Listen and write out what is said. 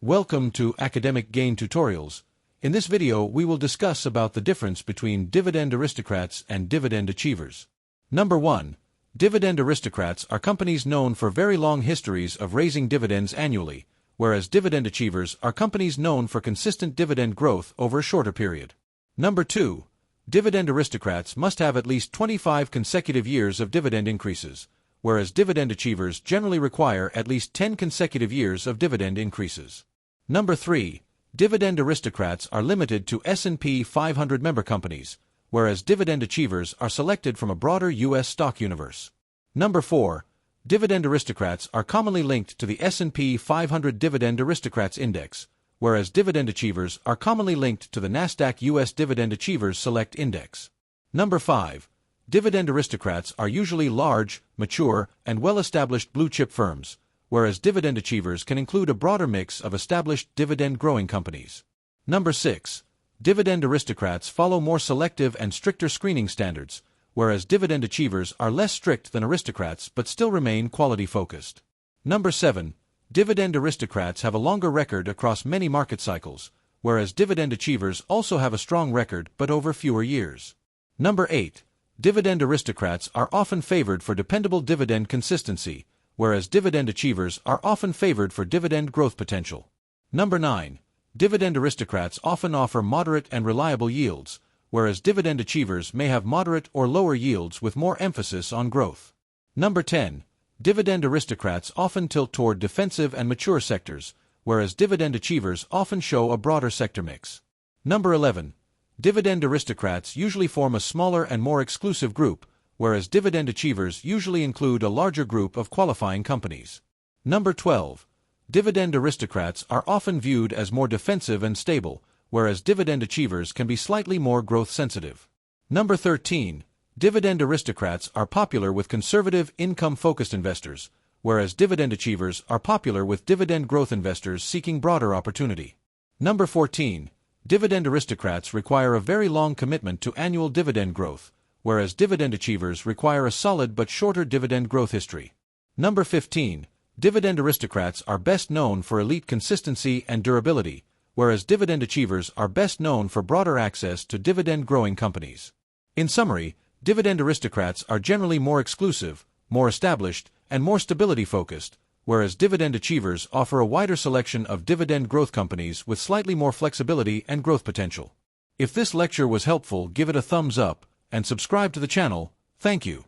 Welcome to Academic Gain Tutorials. In this video, we will discuss about the difference between Dividend Aristocrats and Dividend Achievers. Number 1. Dividend Aristocrats are companies known for very long histories of raising dividends annually, whereas Dividend Achievers are companies known for consistent dividend growth over a shorter period. Number 2. Dividend Aristocrats must have at least 25 consecutive years of dividend increases, whereas Dividend Achievers generally require at least 10 consecutive years of dividend increases. Number 3. Dividend Aristocrats are limited to S&P 500 member companies, whereas Dividend Achievers are selected from a broader U.S. stock universe. Number 4. Dividend Aristocrats are commonly linked to the S&P 500 Dividend Aristocrats Index, whereas Dividend Achievers are commonly linked to the Nasdaq U.S. Dividend Achievers Select Index. Number 5. Dividend Aristocrats are usually large, mature, and well-established blue-chip firms, whereas Dividend Achievers can include a broader mix of established dividend-growing companies. Number 6. Dividend Aristocrats follow more selective and stricter screening standards, whereas Dividend Achievers are less strict than Aristocrats but still remain quality-focused. Number 7. Dividend Aristocrats have a longer record across many market cycles, whereas Dividend Achievers also have a strong record but over fewer years. Number 8. Dividend Aristocrats are often favored for dependable dividend consistency, whereas Dividend Achievers are often favored for dividend growth potential. Number 9. Dividend Aristocrats often offer moderate and reliable yields, whereas Dividend Achievers may have moderate or lower yields with more emphasis on growth. Number 10. Dividend Aristocrats often tilt toward defensive and mature sectors, whereas Dividend Achievers often show a broader sector mix. Number 11. Dividend Aristocrats usually form a smaller and more exclusive group, whereas Dividend Achievers usually include a larger group of qualifying companies. Number 12. Dividend Aristocrats are often viewed as more defensive and stable, whereas Dividend Achievers can be slightly more growth-sensitive. Number 13. Dividend Aristocrats are popular with conservative, income-focused investors, whereas Dividend Achievers are popular with dividend growth investors seeking broader opportunity. Number 14. Dividend Aristocrats require a very long commitment to annual dividend growth, whereas Dividend Achievers require a solid but shorter dividend growth history. Number 15. Dividend Aristocrats are best known for elite consistency and durability, whereas Dividend Achievers are best known for broader access to dividend-growing companies. In summary, Dividend Aristocrats are generally more exclusive, more established, and more stability-focused, whereas Dividend Achievers offer a wider selection of dividend growth companies with slightly more flexibility and growth potential. If this lecture was helpful, give it a thumbs up, and subscribe to the channel. Thank you.